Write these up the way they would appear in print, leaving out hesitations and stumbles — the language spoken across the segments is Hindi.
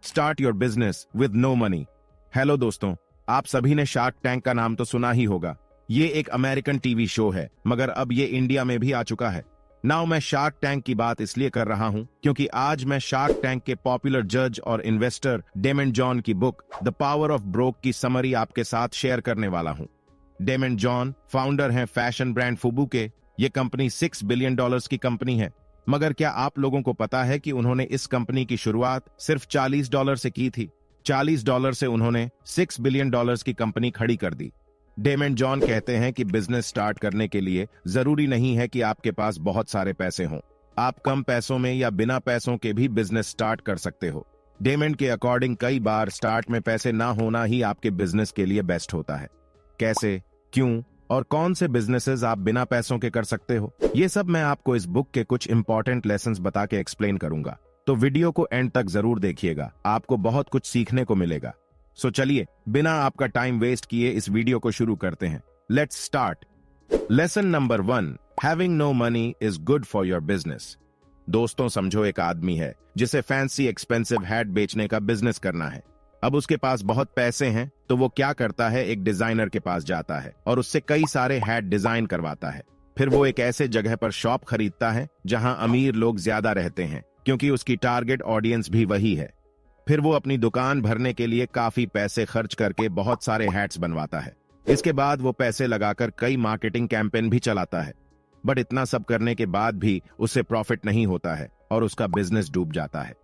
Start your business with no money. Hello दोस्तों, आप सभी ने शार्क टैंक का नाम तो सुना ही होगा। ये एक अमेरिकन टीवी शो है, मगर अब ये इंडिया में भी आ चुका है। नाउ मैं शार्क टैंक की बात इसलिए कर रहा हूं क्योंकि आज मैं शार्क टैंक के पॉपुलर जज और इन्वेस्टर डेमन जॉन की book the power of broke की समरी आपके साथ शेयर करने वाला हूं। डेमन जॉन फाउंडर हैं फैशन ब्रांड फुबू के। ये कंपनी $6 बिलियन की कंपनी है। मगर क्या आप लोगों को पता है कि उन्होंने इस कंपनी की शुरुआत सिर्फ $40 से की थी। $40 से उन्होंने $6 बिलियन की कंपनी खड़ी कर दी। डेमन जॉन कहते हैं कि बिजनेस स्टार्ट करने के लिए जरूरी नहीं है कि आपके पास बहुत सारे पैसे हों। आप कम पैसों में या बिना पैसों के भी बिजनेस स्टार्ट कर सकते हो। डेमन के अकॉर्डिंग कई बार स्टार्ट में पैसे ना होना ही आपके बिजनेस के लिए बेस्ट होता है। कैसे, क्यों और कौन से बिजनेसेस आप बिना पैसों के कर सकते हो, ये सब मैं आपको इस बुक के कुछ इंपॉर्टेंट लेसन्स बता के एक्सप्लेन करूंगा। तो वीडियो को एंड तक जरूर देखिएगा, आपको बहुत कुछ सीखने को मिलेगा। सो चलिए बिना आपका टाइम वेस्ट किए इस वीडियो को शुरू करते हैं। Let's start. Lesson number 1, having no money is good for your business. दोस्तों समझो, एक आदमी है जिसे फैंसी एक्सपेंसिव हैट बेचने का बिजनेस करना है। अब उसके पास बहुत पैसे हैं, तो वो क्या करता है, एक डिजाइनर के पास जाता है और उससे कई सारे हैट डिजाइन करवाता है। फिर वो एक ऐसे जगह पर शॉप खरीदता है जहां अमीर लोग ज्यादा रहते हैं, क्योंकि उसकी टारगेट ऑडियंस भी वही है। फिर वो अपनी दुकान भरने के लिए काफी पैसे खर्च करके बहुत सारे हैट्स बनवाता है। इसके बाद वो पैसे लगाकर कई मार्केटिंग कैंपेन भी चलाता है। बट इतना सब करने के बाद भी उसे प्रॉफिट नहीं होता है और उसका बिजनेस डूब जाता है।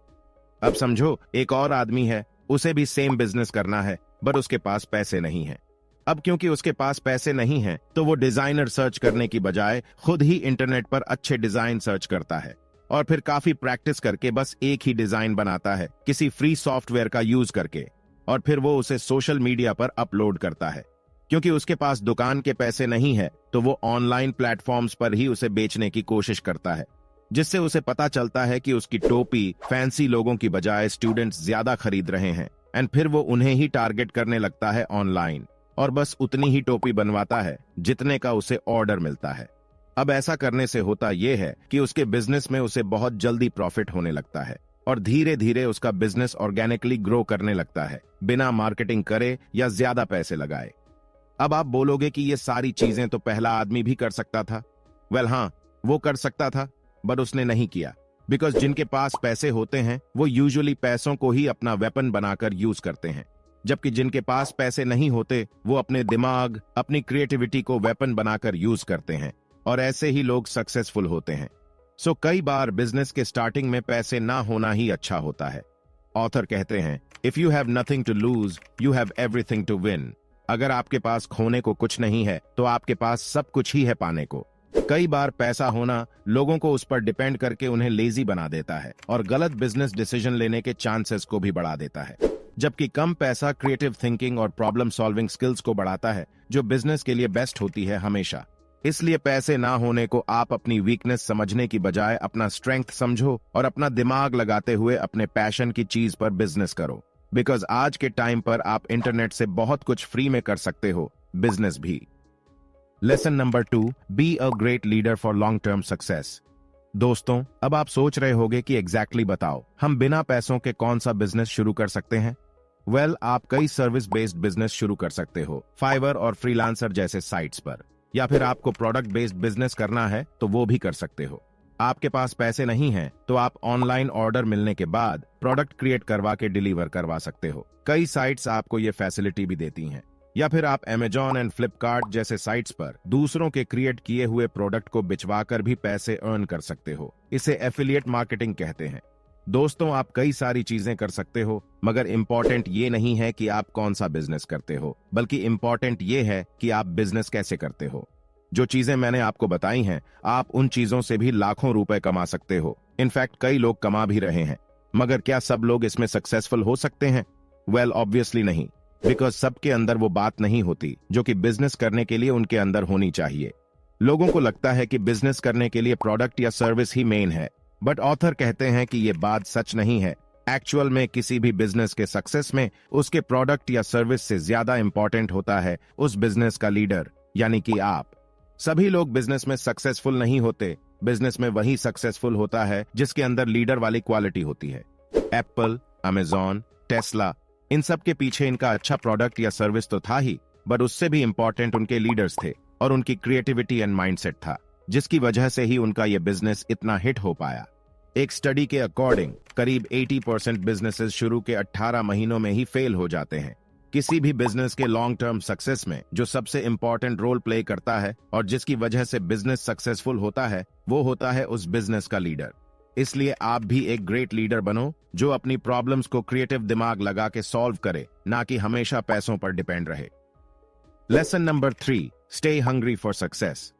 अब समझो, एक और आदमी है, उसे भी सेम बिजनेस करना है, बट उसके पास पैसे नहीं है। अब क्योंकि उसके पास पैसे नहीं हैं, तो वो डिजाइनर सर्च करने की बजाय खुद ही इंटरनेट पर अच्छे डिजाइन सर्च करता है और फिर काफी प्रैक्टिस करके बस एक ही डिजाइन बनाता है किसी फ्री सॉफ्टवेयर का यूज करके, और फिर वो उसे सोशल मीडिया पर अपलोड करता है। क्योंकि उसके पास दुकान के पैसे नहीं है, तो वो ऑनलाइन प्लेटफॉर्म्स पर ही उसे बेचने की कोशिश करता है, जिससे उसे पता चलता है कि उसकी टोपी फैंसी लोगों की बजाय स्टूडेंट्स ज्यादा खरीद रहे हैं। एंड फिर वो उन्हें ही टारगेट करने लगता है ऑनलाइन और बस उतनी ही टोपी बनवाता है जितने का उसे ऑर्डर मिलता है। अब ऐसा करने से होता यह है कि उसके बिजनेस में उसे बहुत जल्दी प्रॉफिट होने लगता है और धीरे धीरे उसका बिजनेस ऑर्गेनिकली ग्रो करने लगता है, बिना मार्केटिंग करे या ज्यादा पैसे लगाए। अब आप बोलोगे कि ये सारी चीजें तो पहला आदमी भी कर सकता था। वेल हाँ, वो कर सकता था, बट उसने नहीं किया। बिकॉज जिनके पास पैसे होते हैं वो यूजुअली पैसों को ही अपना वेपन बनाकर यूज करते हैं, जबकि जिनके पास पैसे नहीं होते वो अपने दिमाग, अपनी क्रिएटिविटी को वेपन बनाकर यूज करते हैं, और ऐसे ही लोग सक्सेसफुल होते हैं। सो कई बार बिजनेस के स्टार्टिंग में पैसे ना होना ही अच्छा होता है। ऑथर कहते हैं, if you have nothing to lose you have everything to win. अगर आपके पास खोने को कुछ नहीं है तो आपके पास सब कुछ ही है पाने को। कई बार पैसा होना लोगों को उस पर डिपेंड करके उन्हें लेजी बना देता है और गलत बिजनेस डिसीजन लेने के चांसेस को भी बढ़ा देता है, जबकि कम पैसा क्रिएटिव थिंकिंग और प्रॉब्लम सॉल्विंग स्किल्स को बढ़ाता है, जो बिजनेस के लिए बेस्ट होती है हमेशा। इसलिए पैसे ना होने को आप अपनी वीकनेस समझने की बजाय अपना स्ट्रेंथ समझो और अपना दिमाग लगाते हुए अपने पैशन की चीज पर बिजनेस करो। बिकॉज आज के टाइम पर आप इंटरनेट से बहुत कुछ फ्री में कर सकते हो, बिजनेस भी। Lesson number 2, be a great leader for long term success. दोस्तों अब आप सोच रहे होंगे कि एग्जैक्टली बताओ, हम बिना पैसों के कौन सा बिजनेस शुरू कर सकते हैं। वेल, आप कई सर्विस बेस्ड बिजनेस शुरू कर सकते हो, फाइवर और फ्रीलांसर जैसे साइट्स पर, या फिर आपको प्रोडक्ट बेस्ड बिजनेस करना है तो वो भी कर सकते हो। आपके पास पैसे नहीं हैं तो आप ऑनलाइन ऑर्डर मिलने के बाद प्रोडक्ट क्रिएट करवा के डिलीवर करवा सकते हो। कई साइट्स आपको ये फैसिलिटी भी देती हैं। या फिर आप Amazon एंड फ्लिपकार्ट जैसे साइट्स पर दूसरों के क्रिएट किए हुए प्रोडक्ट को बिचवाकर भी पैसे अर्न कर सकते हो। इसे एफिलिएट मार्केटिंग कहते हैं। दोस्तों आप कई सारी चीजें कर सकते हो, मगर इम्पोर्टेंट ये नहीं है कि आप कौन सा बिजनेस करते हो, बल्कि इम्पोर्टेंट ये है कि आप बिजनेस कैसे करते हो। जो चीजें मैंने आपको बताई हैं, आप उन चीजों से भी लाखों रुपए कमा सकते हो। इनफैक्ट कई लोग कमा भी रहे हैं, मगर क्या सब लोग इसमें सक्सेसफुल हो सकते हैं? वेल, ऑब्वियसली नहीं, बिकॉज सबके अंदर वो बात नहीं होती जो कि बिजनेस करने के लिए उनके अंदर होनी चाहिए। लोगों को लगता है कि बिजनेस करने के लिए प्रोडक्ट या सर्विस ही मेन है, बट ऑथर कहते हैं कि ये बात सच नहीं है। एक्चुअल में किसी भी बिजनेस के सक्सेस में उसके प्रोडक्ट या सर्विस से ज्यादा इंपॉर्टेंट होता है उस बिजनेस का लीडर, यानी कि आप। सभी लोग बिजनेस में सक्सेसफुल नहीं होते। बिजनेस में वही सक्सेसफुल होता है जिसके अंदर लीडर वाली क्वालिटी होती है। एप्पल, अमेजॉन, टेस्ला, इन सब के पीछे इनका अच्छा प्रोडक्ट या सर्विस तो था ही, बट उससे भी इंपॉर्टेंट उनके लीडर्स थे और उनकी क्रिएटिविटी एंड माइंडसेट था, जिसकी वजह से ही उनका यह बिजनेस इतना हिट हो पाया। एक स्टडी के अकॉर्डिंग करीब 80% बिजनेसेस शुरू के 18 महीनों में ही फेल हो जाते हैं। किसी भी बिजनेस के लॉन्ग टर्म सक्सेस में जो सबसे इंपॉर्टेंट रोल प्ले करता है और जिसकी वजह से बिजनेस सक्सेसफुल होता है, वो होता है उस बिजनेस का लीडर। इसलिए आप भी एक ग्रेट लीडर बनो जो अपनी प्रॉब्लम्स को क्रिएटिव दिमाग लगा के सॉल्व करे, ना कि हमेशा पैसों पर डिपेंड रहे। Lesson number 3, stay hungry for success.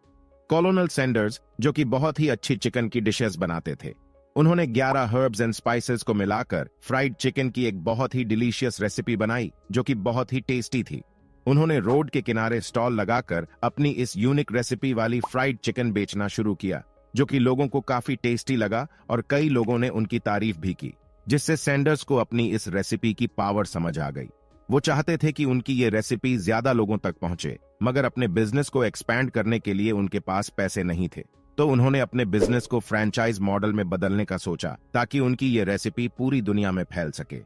कॉलोनल Sanders, जो कि बहुत ही अच्छी चिकन की डिशेस बनाते थे, उन्होंने 11 हर्ब्स एंड स्पाइसेस को मिलाकर फ्राइड चिकन की एक बहुत ही डिलीशियस रेसिपी बनाई जो कि बहुत ही टेस्टी थी। उन्होंने रोड के किनारे स्टॉल लगाकर अपनी इस यूनिक रेसिपी वाली फ्राइड चिकन बेचना शुरू किया, जो कि लोगों को काफी टेस्टी लगा और कई लोगों ने उनकी तारीफ भी की, जिससे सैंडर्स को अपनी इस रेसिपी की पावर समझ आ गई। वो चाहते थे कि उनकी ये रेसिपी ज्यादा लोगों तक पहुंचे, मगर अपने बिजनेस को एक्सपैंड करने के लिए उनके पास पैसे नहीं थे, तो उन्होंने अपने बिजनेस को फ्रैंचाइज मॉडल में बदलने का सोचा ताकि उनकी ये रेसिपी पूरी दुनिया में फैल सके।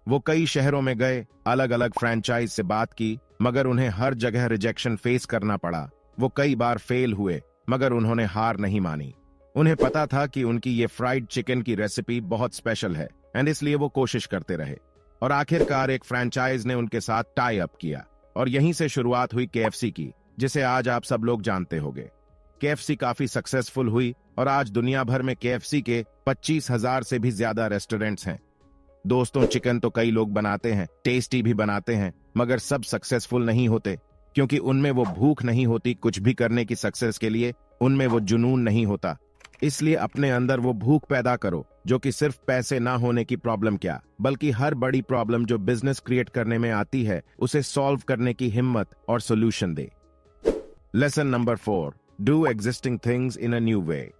वो कई शहरों में गए, अलग अलग फ्रैंचाइज से बात की, मगर उन्हें हर जगह रिजेक्शन फेस करना पड़ा। वो कई बार फेल हुए, मगर उन्होंने हार नहीं मानी। उन्हें पता था कि उनकी ये फ्राइड चिकन की रेसिपी बहुत स्पेशल है एंड इसलिए वो कोशिश करते रहे और आखिरकार एक फ्रैंचाइज ने उनके साथ टाई अप किया और यहीं से शुरुआत हुई KFC की, जिसे आज आप सब लोग जानते होंगे। KFC काफी सक्सेसफुल हुई और आज दुनिया भर में KFC के 25,000 से भी ज्यादा रेस्टोरेंट्स हैं। दोस्तों, चिकन तो कई लोग बनाते हैं, टेस्टी भी बनाते हैं, मगर सब सक्सेसफुल नहीं होते, क्योंकि उनमें वो भूख नहीं होती कुछ भी करने की सक्सेस के लिए, उनमें वो जुनून नहीं होता। इसलिए अपने अंदर वो भूख पैदा करो, जो कि सिर्फ पैसे ना होने की प्रॉब्लम क्या, बल्कि हर बड़ी प्रॉब्लम जो बिजनेस क्रिएट करने में आती है, उसे सॉल्व करने की हिम्मत और solution they. Lesson number 4, do existing things in a new way.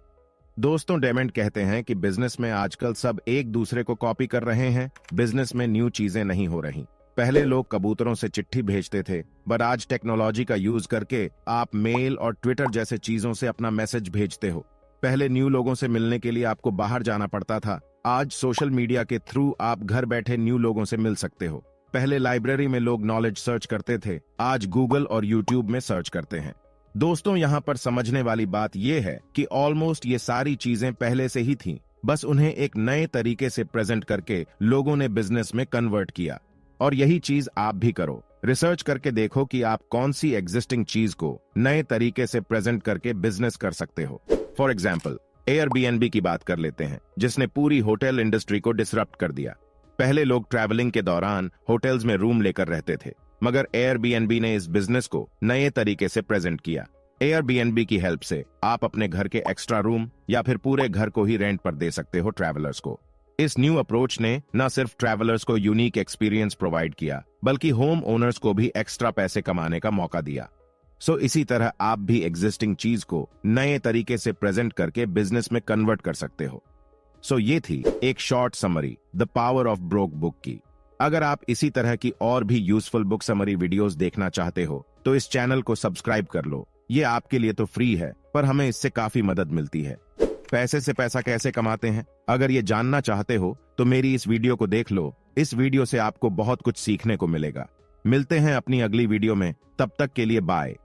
दोस्तों, डेमेंट कहते हैं कि बिजनेस में आजकल सब एक दूसरे को कॉपी कर रहे हैं, बिजनेस में न्यू चीजें नहीं हो रही। पहले लोग कबूतरों से चिट्ठी भेजते थे, बट आज टेक्नोलॉजी का यूज करके आप मेल और ट्विटर जैसे चीजों से अपना मैसेज भेजते हो। पहले न्यू लोगों से मिलने के लिए आपको बाहर जाना पड़ता था, आज सोशल मीडिया के थ्रू आप घर बैठे न्यू लोगों से मिल सकते हो। पहले लाइब्रेरी में लोग नॉलेज सर्च करते थे, आज गूगल और यूट्यूब में सर्च करते हैं। दोस्तों, यहाँ पर समझने वाली बात यह है कि ऑलमोस्ट ये सारी चीजें पहले से ही थीं, बस उन्हें एक नए तरीके से प्रेजेंट करके लोगों ने बिजनेस में कन्वर्ट किया। और यही चीज आप भी करो। रिसर्च करके देखो कि आप कौन सी एग्जिस्टिंग चीज को नए तरीके से प्रेजेंट करके बिजनेस कर सकते हो। फॉर एग्जाम्पल, एयरबीएनबी की बात कर लेते हैं, जिसने पूरी होटल इंडस्ट्री को डिसरप्ट कर दिया। पहले लोग ट्रैवलिंग के दौरान होटल्स में रूम लेकर रहते थे, मगर एयरबीएनबी ने इस बिजनेस को नए तरीके से प्रेजेंट किया। एयरबीएनबी की हेल्प से आप अपने घर के एक्स्ट्रा रूम या फिर पूरे घर को ही रेंट पर दे सकते हो ट्रैवलर्स को। इस न्यू अप्रोच ने न सिर्फ ट्रैवलर्स को यूनिक एक्सपीरियंस प्रोवाइड किया, बल्कि होम ओनर्स को भी एक्स्ट्रा पैसे कमाने का मौका दिया। सो इसी तरह आप भी एग्जिस्टिंग चीज को नए तरीके से प्रेजेंट करके बिजनेस में कन्वर्ट कर सकते हो। सो ये थी एक short summary, the power of broke book की। अगर आप इसी तरह की और भी यूजफुल बुक समरी वीडियोस देखना चाहते हो तो इस चैनल को सब्सक्राइब कर लो। ये आपके लिए तो फ्री है, पर हमें इससे काफी मदद मिलती है। पैसे से पैसा कैसे कमाते हैं, अगर ये जानना चाहते हो तो मेरी इस वीडियो को देख लो। इस वीडियो से आपको बहुत कुछ सीखने को मिलेगा। मिलते हैं अपनी अगली वीडियो में, तब तक के लिए बाय।